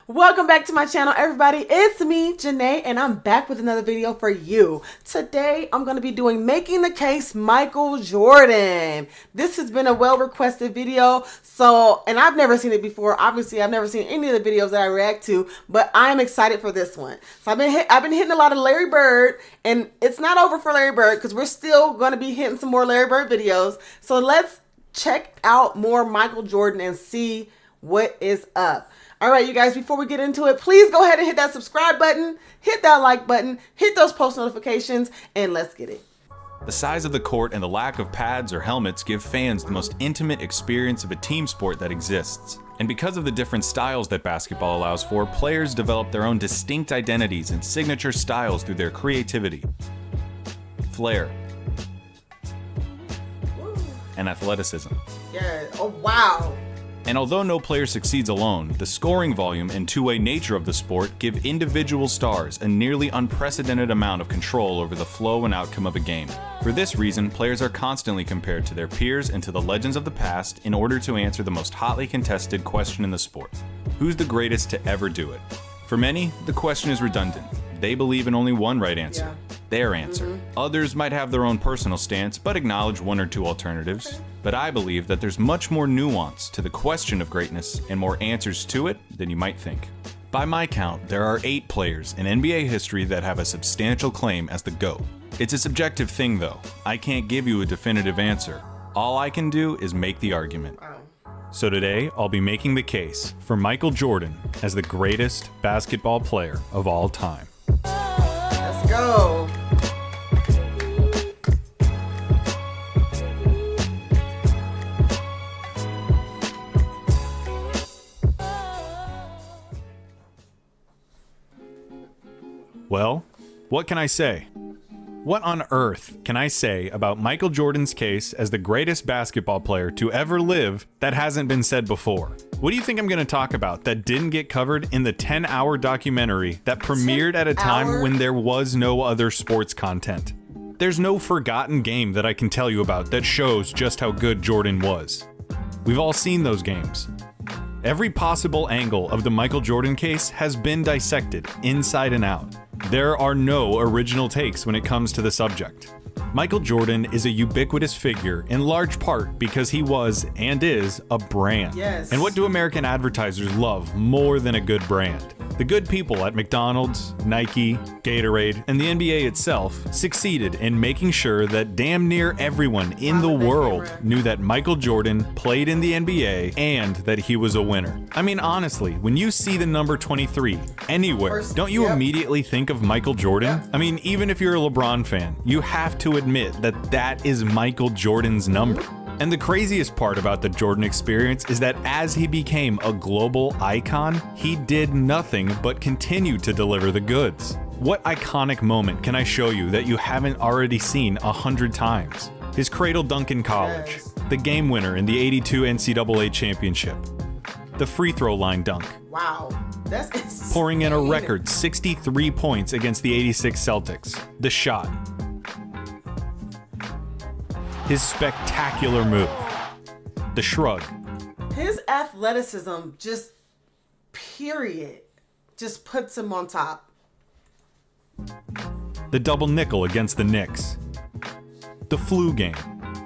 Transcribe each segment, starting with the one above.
Welcome back to my channel, everybody. It's me, Janae, and I'm back with another video for you. Today, I'm going to be doing Making the Case Michael Jordan. This has been a well-requested video, and I've never seen it before. Obviously, I've never seen any of the videos that I react to, but I'm excited for this one. So I've been hitting a lot of Larry Bird, and it's not over for Larry Bird because we're still going to be hitting some more Larry Bird videos. So let's check out more Michael Jordan and see what is up. All right, you guys, before we get into it, please go ahead and hit that subscribe button, hit that like button, hit those post notifications, and let's get it. The size of the court and the lack of pads or helmets give fans the most intimate experience of a team sport that exists. And because of the different styles that basketball allows for, players develop their own distinct identities and signature styles through their creativity, flair, and athleticism. Yeah, oh wow. And although no player succeeds alone, the scoring volume and two-way nature of the sport give individual stars a nearly unprecedented amount of control over the flow and outcome of a game. For this reason, players are constantly compared to their peers and to the legends of the past in order to answer the most hotly contested question in the sport: who's the greatest to ever do it? For many, the question is redundant. They believe in only one right answer, their answer. Others might have their own personal stance, but acknowledge one or two alternatives. But I believe that there's much more nuance to the question of greatness and more answers to it than you might think. By my count, there are 8 players in NBA history that have a substantial claim as the GOAT. It's a subjective thing though. I can't give you a definitive answer. All I can do is make the argument. So today, I'll be making the case for Michael Jordan as the greatest basketball player of all time. Let's go. Well, what can I say? What on earth can I say about Michael Jordan's case as the greatest basketball player to ever live that hasn't been said before? What do you think I'm going to talk about that didn't get covered in the 10-hour documentary that premiered at a time when there was no other sports content? There's no forgotten game that I can tell you about that shows just how good Jordan was. We've all seen those games. Every possible angle of the Michael Jordan case has been dissected inside and out. There are no original takes when it comes to the subject. Michael Jordan is a ubiquitous figure in large part because he was and is a brand. Yes. And what do American advertisers love more than a good brand? The good people at McDonald's, Nike, Gatorade, and the NBA itself succeeded in making sure that damn near everyone in the world knew that Michael Jordan played in the NBA and that he was a winner. I mean, honestly, when you see the number 23 anywhere, don't you immediately think of Michael Jordan? I mean, even if you're a LeBron fan, you have to admit that that is Michael Jordan's number. And the craziest part about the Jordan experience is that as he became a global icon, he did nothing but continue to deliver the goods. What iconic moment can I show you that you haven't already seen 100 times? His cradle dunk in college, the game winner in the '82 NCAA championship, the free throw line dunk. Wow, that's insane. Pouring in a record 63 points against the '86 Celtics, the shot. His spectacular move, the shrug. His athleticism, just puts him on top. The double nickel against the Knicks. The flu game,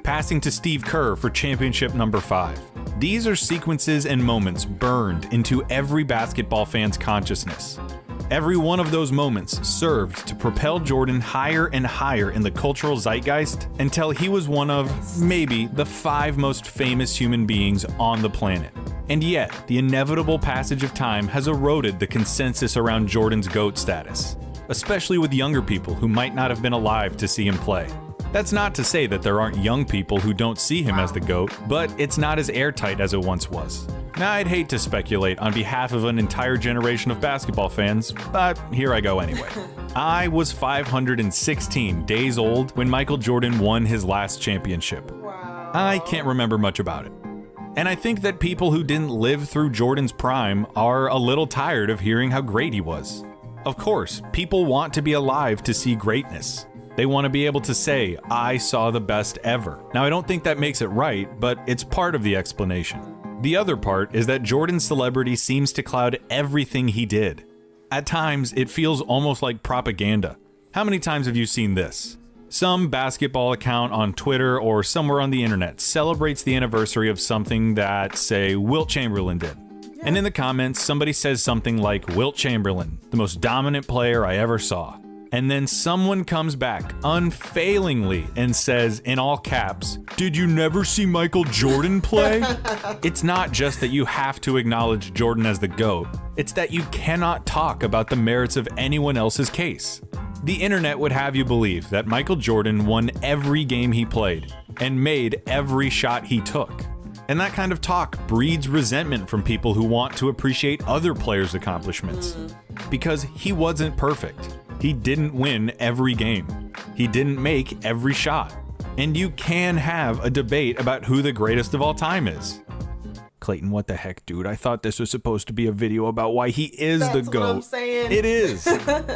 passing to Steve Kerr for championship number 5. These are sequences and moments burned into every basketball fan's consciousness. Every one of those moments served to propel Jordan higher and higher in the cultural zeitgeist until he was one of, maybe, the 5 most famous human beings on the planet. And yet, the inevitable passage of time has eroded the consensus around Jordan's GOAT status, especially with younger people who might not have been alive to see him play. That's not to say that there aren't young people who don't see him as the GOAT, but it's not as airtight as it once was. Now, I'd hate to speculate on behalf of an entire generation of basketball fans, but here I go anyway. I was 516 days old when Michael Jordan won his last championship. Wow. I can't remember much about it. And I think that people who didn't live through Jordan's prime are a little tired of hearing how great he was. Of course, people want to be alive to see greatness. They want to be able to say, I saw the best ever. Now, I don't think that makes it right, but it's part of the explanation. The other part is that Jordan's celebrity seems to cloud everything he did. At times, it feels almost like propaganda. How many times have you seen this? Some basketball account on Twitter or somewhere on the internet celebrates the anniversary of something that, say, Wilt Chamberlain did. And in the comments, somebody says something like, "Wilt Chamberlain, the most dominant player I ever saw." And then someone comes back unfailingly and says, in all caps, "Did you never see Michael Jordan play?" It's not just that you have to acknowledge Jordan as the GOAT, it's that you cannot talk about the merits of anyone else's case. The internet would have you believe that Michael Jordan won every game he played and made every shot he took. And that kind of talk breeds resentment from people who want to appreciate other players' accomplishments. Because he wasn't perfect. He didn't win every game. He didn't make every shot. And you can have a debate about who the greatest of all time is. Clayton, what the heck, dude? I thought this was supposed to be a video about why he is the GOAT. That's what I'm saying. It is.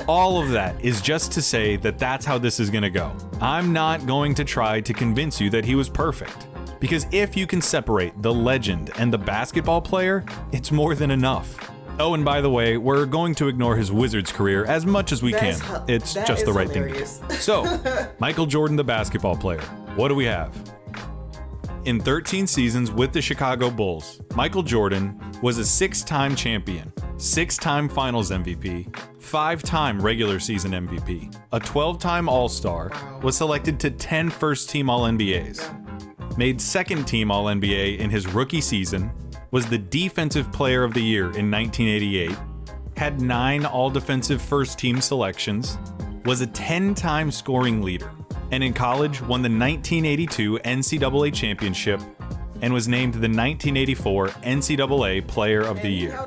All of that is just to say that that's how this is gonna go. I'm not going to try to convince you that he was perfect. Because if you can separate the legend and the basketball player, it's more than enough. Oh, and by the way, we're going to ignore his Wizards career as much as we can. It's just the right thing to do. So, Michael Jordan, the basketball player. What do we have? In 13 seasons with the Chicago Bulls, Michael Jordan was a 6-time champion, 6-time Finals MVP, 5-time regular season MVP, a 12-time All-Star, was selected to 10 first-team All-NBAs, made second-team All-NBA in his rookie season, was the Defensive Player of the Year in 1988, had 9 All-Defensive first-team selections, was a 10-time scoring leader, and in college won the 1982 NCAA Championship and was named the 1984 NCAA Player of the Year.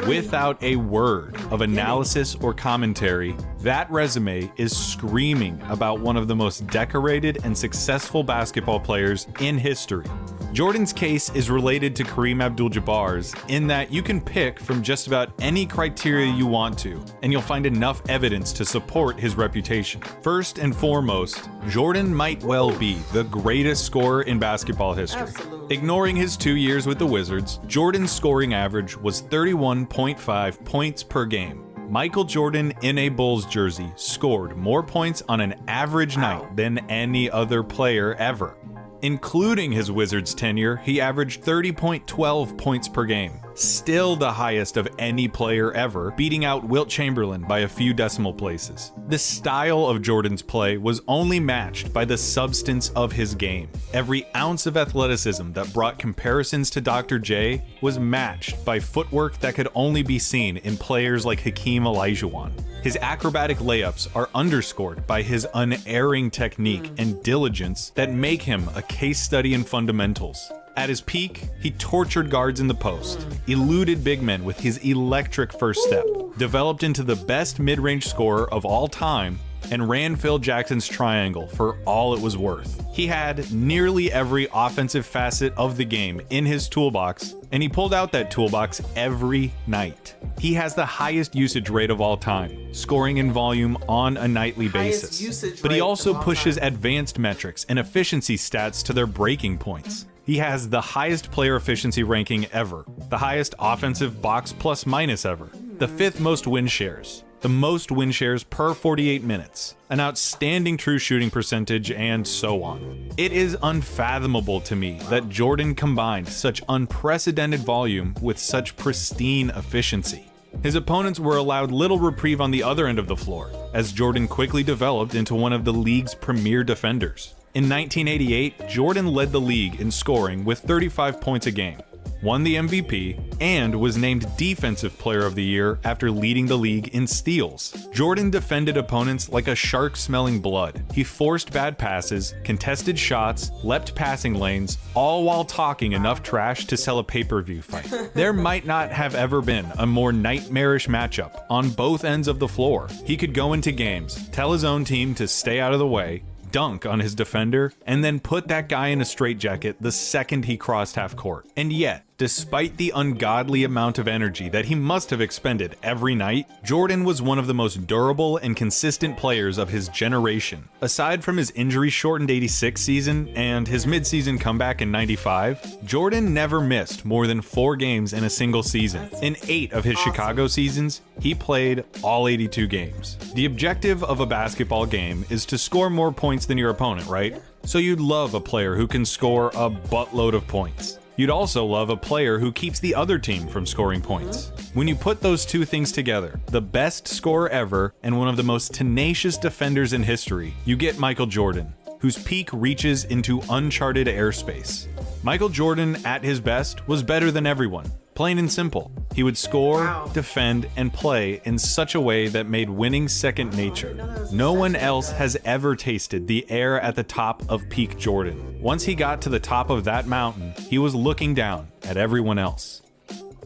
Without a word of analysis or commentary, that resume is screaming about one of the most decorated and successful basketball players in history. Jordan's case is related to Kareem Abdul-Jabbar's in that you can pick from just about any criteria you want to, and you'll find enough evidence to support his reputation. First and foremost, Jordan might well be the greatest scorer in basketball history. Absolutely. Ignoring his 2 years with the Wizards, Jordan's scoring average was 31.5 points per game. Michael Jordan in a Bulls jersey scored more points on an average night than any other player ever. Including his Wizards tenure, he averaged 30.12 points per game, still the highest of any player ever, beating out Wilt Chamberlain by a few decimal places. The style of Jordan's play was only matched by the substance of his game. Every ounce of athleticism that brought comparisons to Dr. J was matched by footwork that could only be seen in players like Hakeem Olajuwon. His acrobatic layups are underscored by his unerring technique and diligence that make him a case study in fundamentals. At his peak, he tortured guards in the post, eluded big men with his electric first step, developed into the best mid-range scorer of all time, and ran Phil Jackson's triangle for all it was worth. He had nearly every offensive facet of the game in his toolbox, and he pulled out that toolbox every night. He has the highest usage rate of all time, scoring in volume on a nightly basis. But he also pushes advanced metrics and efficiency stats to their breaking points. He has the highest player efficiency ranking ever, the highest offensive box plus minus ever, the 5th most win shares, the most win shares per 48 minutes, an outstanding true shooting percentage, and so on. It is unfathomable to me that Jordan combined such unprecedented volume with such pristine efficiency. His opponents were allowed little reprieve on the other end of the floor, as Jordan quickly developed into one of the league's premier defenders. In 1988, Jordan led the league in scoring with 35 points a game, won the MVP, and was named Defensive Player of the Year after leading the league in steals. Jordan defended opponents like a shark smelling blood. He forced bad passes, contested shots, leapt passing lanes, all while talking enough trash to sell a pay-per-view fight. There might not have ever been a more nightmarish matchup on both ends of the floor. He could go into games, tell his own team to stay out of the way, dunk on his defender, and then put that guy in a straitjacket the second he crossed half court. And yet, Despite the ungodly amount of energy that he must have expended every night, Jordan was one of the most durable and consistent players of his generation. Aside from his injury-shortened '86 season and his mid-season comeback in '95, Jordan never missed more than 4 games in a single season. In 8 of his Chicago seasons, he played all 82 games. The objective of a basketball game is to score more points than your opponent, right? So you'd love a player who can score a buttload of points. You'd also love a player who keeps the other team from scoring points. When you put those two things together, the best scorer ever and one of the most tenacious defenders in history, you get Michael Jordan, whose peak reaches into uncharted airspace. Michael Jordan, at his best, was better than everyone. Plain and simple. He would score, defend, and play in such a way that made winning second nature. No one else has ever tasted the air at the top of peak Jordan. Once he got to the top of that mountain, he was looking down at everyone else.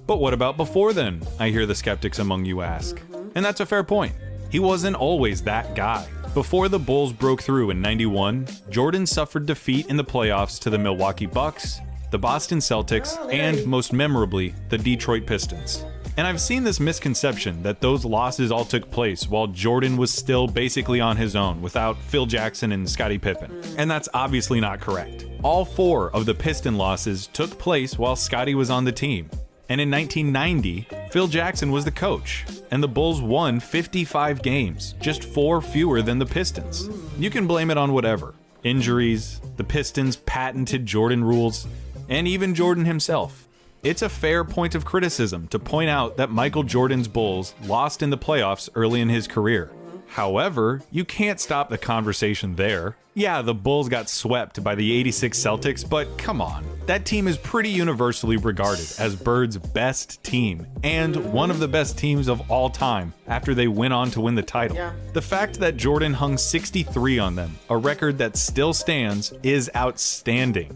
But what about before then? I hear the skeptics among you ask. And that's a fair point. He wasn't always that guy. Before the Bulls broke through in '91, Jordan suffered defeat in the playoffs to the Milwaukee Bucks, the Boston Celtics, and most memorably, the Detroit Pistons. And I've seen this misconception that those losses all took place while Jordan was still basically on his own without Phil Jackson and Scottie Pippen. And that's obviously not correct. All 4 of the Piston losses took place while Scottie was on the team. And in 1990, Phil Jackson was the coach, and the Bulls won 55 games, just 4 fewer than the Pistons. You can blame it on whatever. Injuries, the Pistons' patented Jordan rules, and even Jordan himself. It's a fair point of criticism to point out that Michael Jordan's Bulls lost in the playoffs early in his career. However, you can't stop the conversation there. Yeah, the Bulls got swept by the '86 Celtics, but come on. That team is pretty universally regarded as Bird's best team, and one of the best teams of all time after they went on to win the title. The fact that Jordan hung 63 on them, a record that still stands, is outstanding.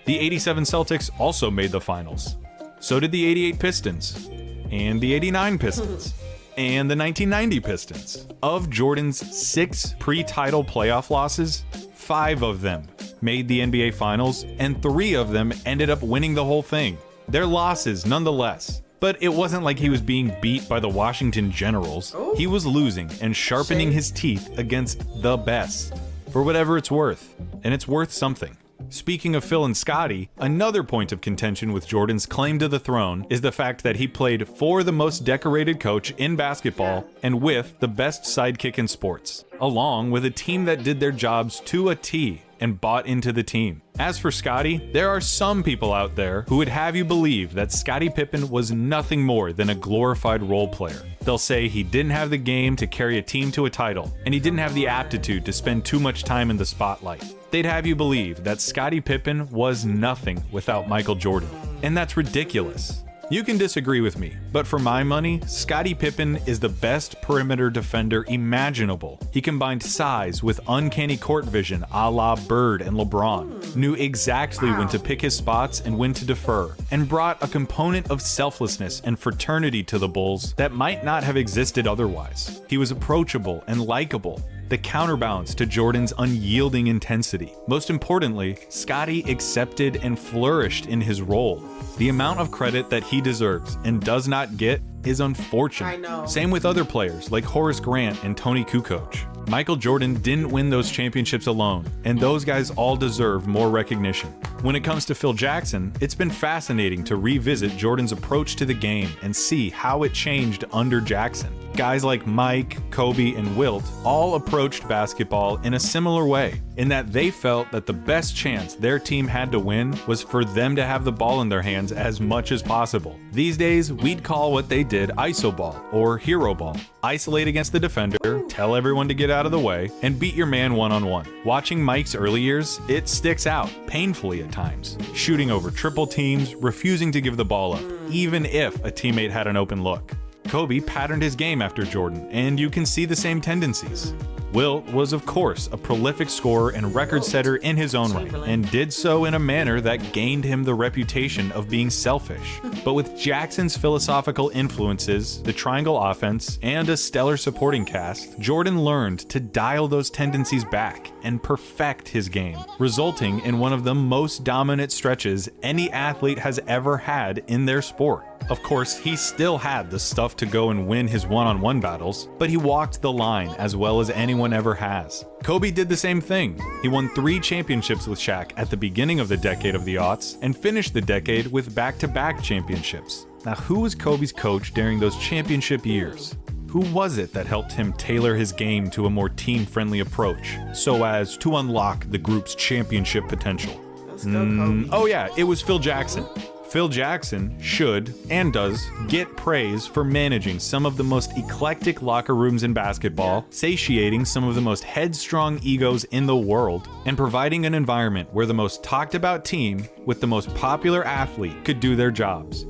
The '87 Celtics also made the finals. So did the '88 Pistons, and the '89 Pistons, and the 1990 Pistons. Of Jordan's 6 pre-title playoff losses, 5 of them made the NBA Finals, and 3 of them ended up winning the whole thing. They're losses nonetheless. But it wasn't like he was being beat by the Washington Generals. He was losing and sharpening his teeth against the best, for whatever it's worth. And it's worth something. Speaking of Phil and Scottie, another point of contention with Jordan's claim to the throne is the fact that he played for the most decorated coach in basketball and with the best sidekick in sports, along with a team that did their jobs to a T and bought into the team. As for Scottie, there are some people out there who would have you believe that Scottie Pippen was nothing more than a glorified role player. They'll say he didn't have the game to carry a team to a title, and he didn't have the aptitude to spend too much time in the spotlight. They'd have you believe that Scottie Pippen was nothing without Michael Jordan, and that's ridiculous. You can disagree with me, but for my money, Scottie Pippen is the best perimeter defender imaginable. He combined size with uncanny court vision a la Bird and LeBron, knew exactly when to pick his spots and when to defer, and brought a component of selflessness and fraternity to the Bulls that might not have existed otherwise. He was approachable and likable, the counterbalance to Jordan's unyielding intensity. Most importantly, Scottie accepted and flourished in his role. The amount of credit that he deserves and does not get is unfortunate. I know. Same with other players like Horace Grant and Tony Kukoc. Michael Jordan didn't win those championships alone, and those guys all deserve more recognition. When it comes to Phil Jackson, it's been fascinating to revisit Jordan's approach to the game and see how it changed under Jackson. Guys like Mike, Kobe, and Wilt all approached basketball in a similar way, in that they felt that the best chance their team had to win was for them to have the ball in their hands as much as possible. These days, we'd call what they did iso ball or hero ball. Isolate against the defender, tell everyone to get out of the way, and beat your man one-on-one. Watching Mike's early years, it sticks out, painfully at times. Shooting over triple teams, refusing to give the ball up, even if a teammate had an open look. Kobe patterned his game after Jordan, and you can see the same tendencies. Wilt was, of course, a prolific scorer and record setter in his own right, and did so in a manner that gained him the reputation of being selfish. But with Jackson's philosophical influences, the triangle offense, and a stellar supporting cast, Jordan learned to dial those tendencies back. and perfect his game, resulting in one of the most dominant stretches any athlete has ever had in their sport. Of course, he still had the stuff to go and win his one-on-one battles, but he walked the line as well as anyone ever has. Kobe did the same thing. He won 3 championships with Shaq at the beginning of the decade of the aughts and finished the decade with back-to-back championships. Now, who was Kobe's coach during those championship years? Who was it that helped him tailor his game to a more team-friendly approach so as to unlock the group's championship potential? Let's go, Kobe. Oh yeah, it was Phil Jackson. Phil Jackson should, and does, get praise for managing some of the most eclectic locker rooms in basketball, satiating some of the most headstrong egos in the world, and providing an environment where the most talked about team with the most popular athlete could do their jobs.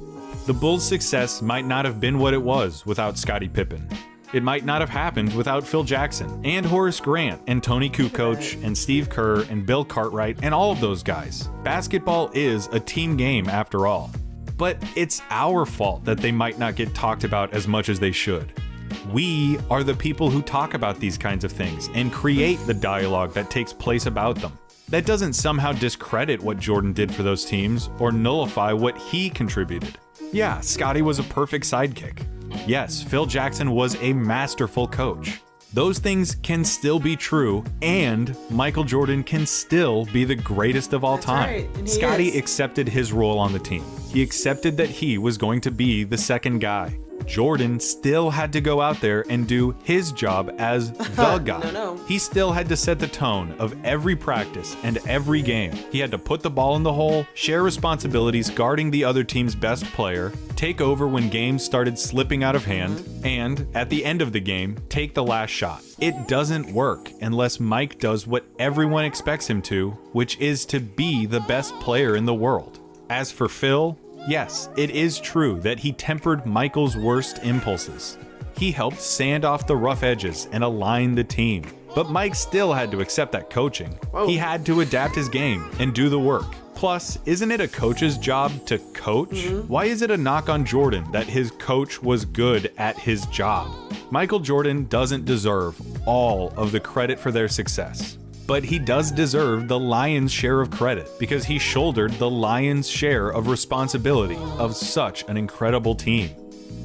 The Bulls' success might not have been what it was without Scottie Pippen. It might not have happened without Phil Jackson, and Horace Grant, and Tony Kukoc, and Steve Kerr, and Bill Cartwright, and all of those guys. Basketball is a team game after all. But it's our fault that they might not get talked about as much as they should. We are the people who talk about these kinds of things and create the dialogue that takes place about them. That doesn't somehow discredit what Jordan did for those teams or nullify what he contributed. Yeah, Scottie was a perfect sidekick. Yes, Phil Jackson was a masterful coach. Those things can still be true, and Michael Jordan can still be the greatest of all time. Right, Scottie accepted his role on the team. He accepted that he was going to be the second guy. Jordan still had to go out there and do his job as the guy. No. He still had to set the tone of every practice and every game. He had to put the ball in the hole, share responsibilities guarding the other team's best player, take over when games started slipping out of hand, and, at the end of the game, take the last shot. It doesn't work unless Mike does what everyone expects him to, which is to be the best player in the world. As for Phil, yes, it is true that he tempered Michael's worst impulses. He helped sand off the rough edges and align the team. But Mike still had to accept that coaching. Whoa. He had to adapt his game and do the work. Plus, isn't it a coach's job to coach? Why is it a knock on Jordan that his coach was good at his job? Michael Jordan doesn't deserve all of the credit for their success. But he does deserve the lion's share of credit because he shouldered the lion's share of responsibility of such an incredible team.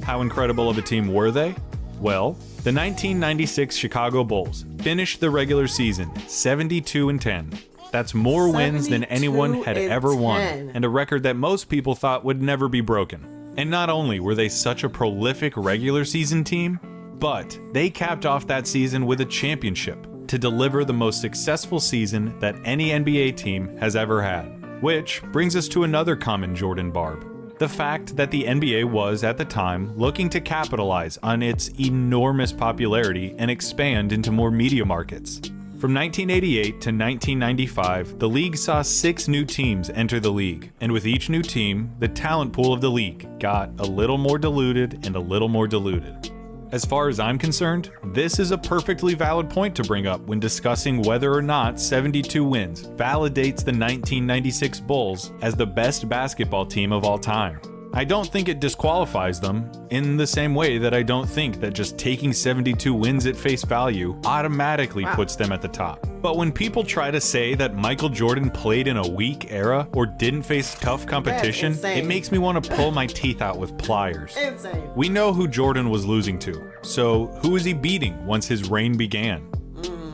How incredible of a team were they? Well, the 1996 Chicago Bulls finished the regular season 72-10. That's more wins than anyone had ever won, and a record that most people thought would never be broken. And not only were they such a prolific regular season team, but they capped off that season with a championship to deliver the most successful season that any NBA team has ever had. Which brings us to another common Jordan barb. The fact that the NBA was, at the time, looking to capitalize on its enormous popularity and expand into more media markets. From 1988 to 1995, the league saw 6 new teams enter the league, and with each new team, the talent pool of the league got a little more diluted and a little more diluted. As far as I'm concerned, this is a perfectly valid point to bring up when discussing whether or not 72 wins validates the 1996 Bulls as the best basketball team of all time. I don't think it disqualifies them in the same way that I don't think that just taking 72 wins at face value automatically puts them at the top. But when people try to say that Michael Jordan played in a weak era or didn't face tough competition, it makes me want to pull my teeth out with pliers. Insane. We know who Jordan was losing to, so who is he beating once his reign began?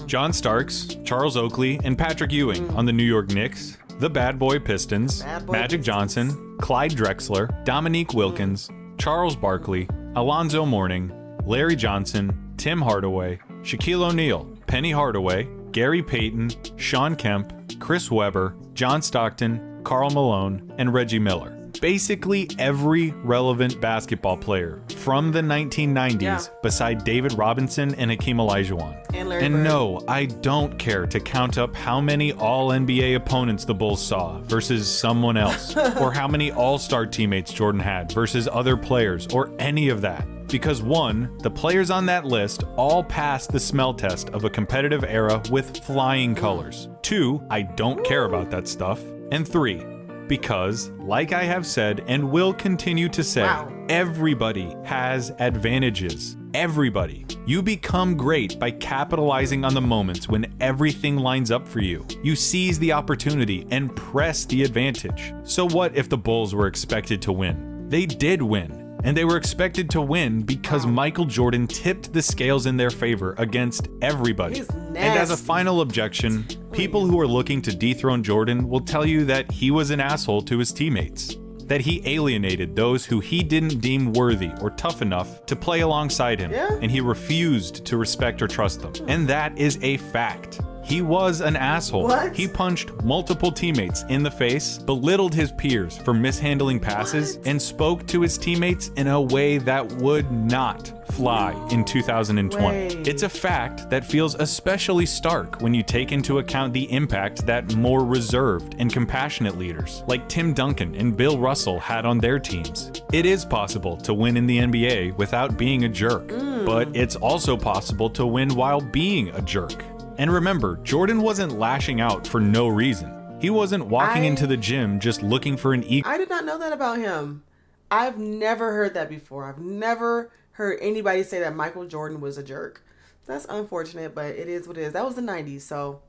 John Starks, Charles Oakley, and Patrick Ewing on the New York Knicks, the Bad Boy Pistons, Magic Johnson, Clyde Drexler, Dominique Wilkins, Charles Barkley, Alonzo Mourning, Larry Johnson, Tim Hardaway, Shaquille O'Neal, Penny Hardaway, Gary Payton, Shawn Kemp, Chris Webber, John Stockton, Karl Malone, and Reggie Miller. Basically every relevant basketball player from the 1990s beside David Robinson and Hakeem Olajuwon. And no, I don't care to count up how many All-NBA opponents the Bulls saw versus someone else, or how many All-Star teammates Jordan had versus other players, or any of that. Because 1, the players on that list all passed the smell test of a competitive era with flying colors. 2, I don't care about that stuff. And 3, Because, like I have said and will continue to say, everybody has advantages. Everybody. You become great by capitalizing on the moments when everything lines up for you. You seize the opportunity and press the advantage. So what if the Bulls were expected to win? They did win. And they were expected to win because Michael Jordan tipped the scales in their favor against everybody. And as a final objection, people who are looking to dethrone Jordan will tell you that he was an asshole to his teammates, that he alienated those who he didn't deem worthy or tough enough to play alongside him, and he refused to respect or trust them. And that is a fact. He was an asshole. He punched multiple teammates in the face, belittled his peers for mishandling passes, and spoke to his teammates in a way that would not fly in 2020. It's a fact that feels especially stark when you take into account the impact that more reserved and compassionate leaders like Tim Duncan and Bill Russell had on their teams. It is possible to win in the NBA without being a jerk, but it's also possible to win while being a jerk. And remember, Jordan wasn't lashing out for no reason. He wasn't walking into the gym just looking for an equal. I did not know that about him. I've never heard that before. I've never heard anybody say that Michael Jordan was a jerk. That's unfortunate, but it is what it is. That was the 90s, so.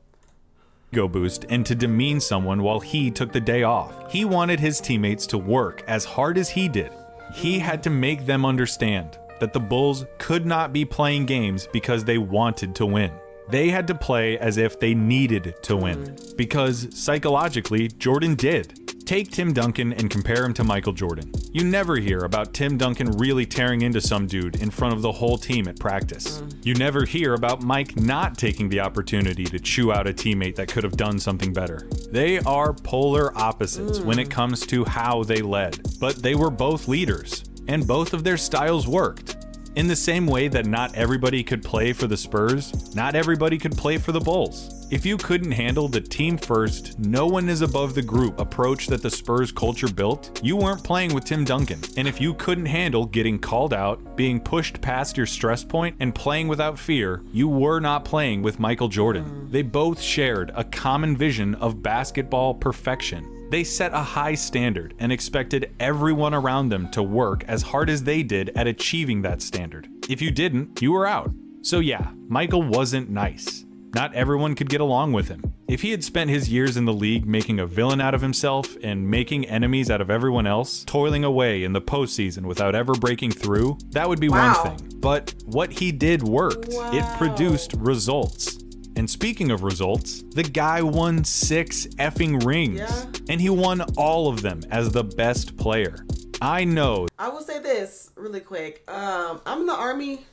Ego boost and to demean someone while he took the day off. He wanted his teammates to work as hard as he did. He had to make them understand that the Bulls could not be playing games because they wanted to win. They had to play as if they needed to win, because psychologically, Jordan did. Take Tim Duncan and compare him to Michael Jordan. You never hear about Tim Duncan really tearing into some dude in front of the whole team at practice. You never hear about Mike not taking the opportunity to chew out a teammate that could have done something better. They are polar opposites when it comes to how they led, but they were both leaders, and both of their styles worked. In the same way that not everybody could play for the Spurs, not everybody could play for the Bulls. If you couldn't handle the team first, no one is above the group approach that the Spurs culture built, you weren't playing with Tim Duncan. And if you couldn't handle getting called out, being pushed past your stress point, and playing without fear, you were not playing with Michael Jordan. They both shared a common vision of basketball perfection. They set a high standard and expected everyone around them to work as hard as they did at achieving that standard. If you didn't, you were out. So yeah, Michael wasn't nice. Not everyone could get along with him. If he had spent his years in the league making a villain out of himself and making enemies out of everyone else, toiling away in the postseason without ever breaking through, that would be one thing. But what he did worked. It produced results. And speaking of results, the guy won 6 effing rings. And he won all of them as the best player. I know. I will say this really quick. I'm in the Army.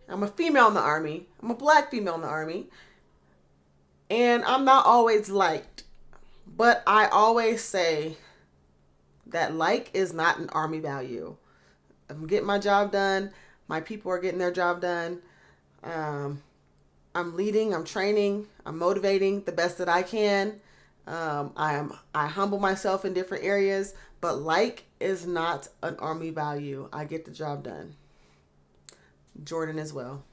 I'm a female in the Army. I'm a black female in the Army. And I'm not always liked. But I always say that like is not an Army value. I'm getting my job done. My people are getting their job done. I'm leading, I'm training, I'm motivating the best that I can. I humble myself in different areas, but like is not an Army value. I get the job done. Jordan as well.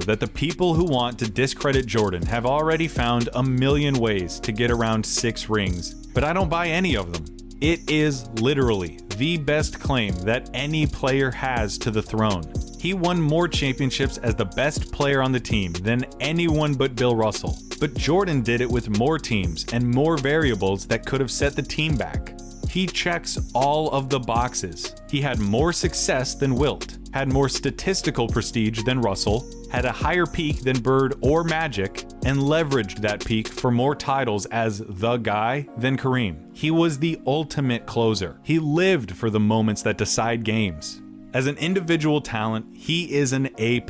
That the people who want to discredit Jordan have already found a million ways to get around 6 rings, but I don't buy any of them. It is literally the best claim that any player has to the throne. He won more championships as the best player on the team than anyone but Bill Russell. But Jordan did it with more teams and more variables that could have set the team back. He checks all of the boxes. He had more success than Wilt, had more statistical prestige than Russell, had a higher peak than Bird or Magic, and leveraged that peak for more titles as the guy than Kareem. He was the ultimate closer. He lived for the moments that decide games. As an individual talent, he is an A+,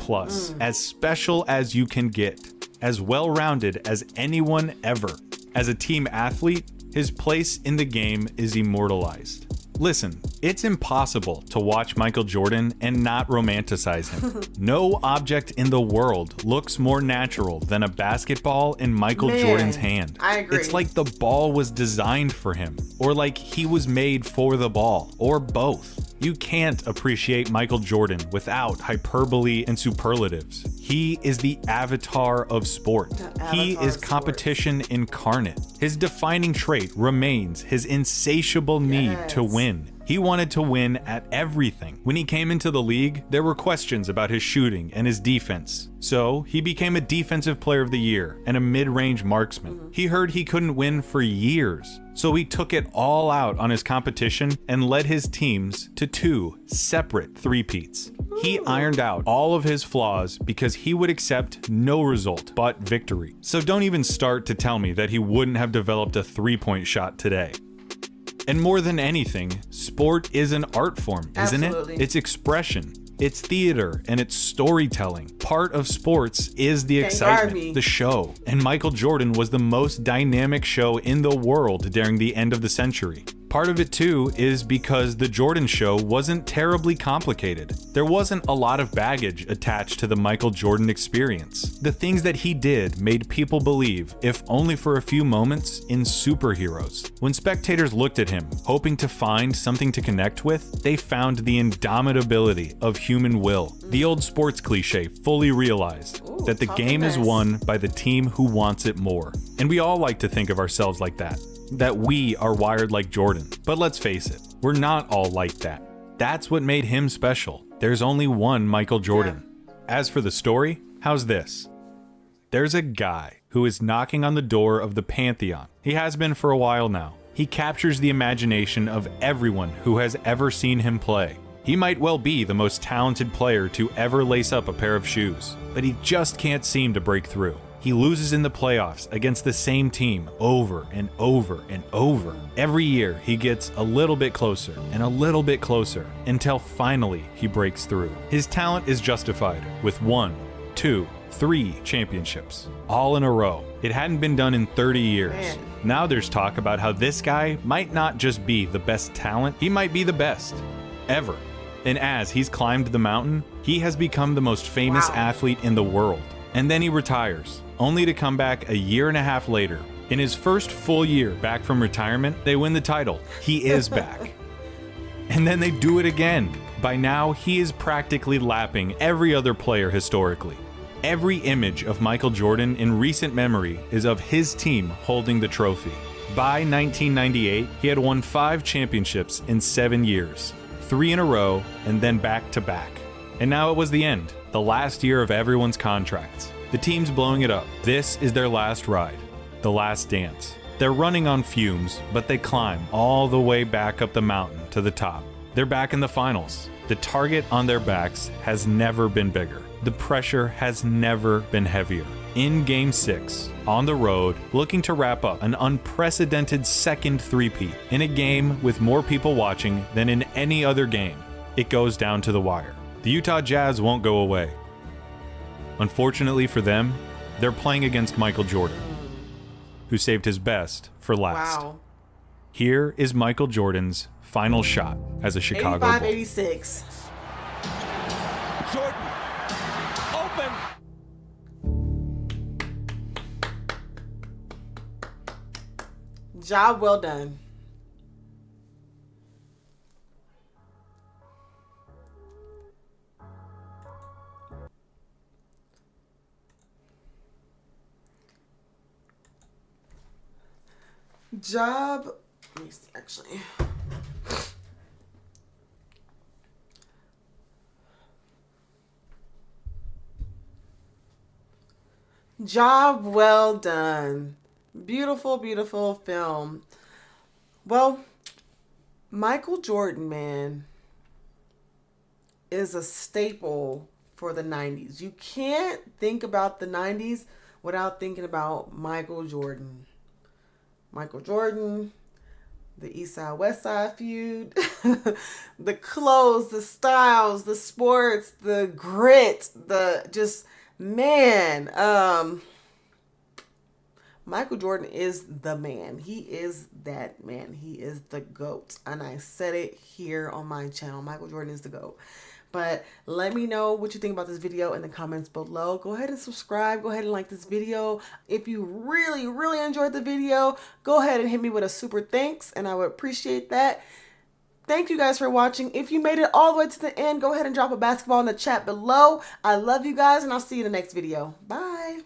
as special as you can get, as well-rounded as anyone ever. As a team athlete, his place in the game is immortalized. Listen, it's impossible to watch Michael Jordan and not romanticize him. No object in the world looks more natural than a basketball in Michael Jordan's hand. I agree. It's like the ball was designed for him, or like he was made for the ball, or both. You can't appreciate Michael Jordan without hyperbole and superlatives. He is the avatar of sport. He is competition incarnate. His defining trait remains his insatiable need to win. He wanted to win at everything. When he came into the league, there were questions about his shooting and his defense. So he became a Defensive Player of the Year and a mid-range marksman. He heard he couldn't win for years. So he took it all out on his competition and led his teams to 2 separate three-peats. He ironed out all of his flaws because he would accept no result but victory. So don't even start to tell me that he wouldn't have developed a three-point shot today. And more than anything, sport is an art form, isn't Absolutely. it? It's expression. It's theater and it's storytelling. Part of sports is the excitement, the show. And Michael Jordan was the most dynamic show in the world during the end of the century. Part of it too is because the Jordan show wasn't terribly complicated. There wasn't a lot of baggage attached to the Michael Jordan experience. The things that he did made people believe, if only for a few moments, in superheroes. When spectators looked at him, hoping to find something to connect with, they found the indomitability of human will. The old sports cliche fully realized that the game is won by the team who wants it more. And we all like to think of ourselves like that we are wired like Jordan. But let's face it, we're not all like that. That's what made him special. There's only one Michael Jordan. As for the story, how's this? There's a guy who is knocking on the door of the Pantheon. He has been for a while now. He captures the imagination of everyone who has ever seen him play. He might well be the most talented player to ever lace up a pair of shoes, but he just can't seem to break through. He loses in the playoffs against the same team over and over and over. Every year, he gets a little bit closer and a little bit closer until finally he breaks through. His talent is justified with 1, 2, 3 championships, all in a row. It hadn't been done in 30 years. Man. Now there's talk about how this guy might not just be the best talent, he might be the best ever. And as he's climbed the mountain, he has become the most famous athlete in the world. And then he retires, only to come back a year and a half later. In his first full year back from retirement, they win the title. He is back. And then they do it again. By now, he is practically lapping every other player historically. Every image of Michael Jordan in recent memory is of his team holding the trophy. By 1998, he had won 5 championships in 7 years, 3 in a row, and then back to back. And now it was the end, the last year of everyone's contracts. The team's blowing it up. This is their last ride, the last dance. They're running on fumes, but they climb all the way back up the mountain to the top. They're back in the finals. The target on their backs has never been bigger. The pressure has never been heavier. In Game 6, on the road, looking to wrap up an unprecedented second three-peat in a game with more people watching than in any other game, it goes down to the wire. The Utah Jazz won't go away. Unfortunately for them, they're playing against Michael Jordan, who saved his best for last. Wow. Here is Michael Jordan's final shot as a Chicago Bull. 85-86. Jordan, open. Job well done. Job, let me see, actually. Job well done. Beautiful, beautiful film. Well, Michael Jordan, man, is a staple for the 90s. You can't think about the 90s without thinking about Michael Jordan. Michael Jordan, the East Side West Side feud, the clothes, the styles, the sports, the grit, the just, man, Michael Jordan is the man. He is that man. He is the GOAT. And I said it here on my channel. Michael Jordan is the GOAT. But let me know what you think about this video in the comments below. Go ahead and subscribe. Go ahead and like this video. If you really, really enjoyed the video, go ahead and hit me with a super thanks, and I would appreciate that. Thank you guys for watching. If you made it all the way to the end, go ahead and drop a basketball in the chat below. I love you guys, and I'll see you in the next video. Bye.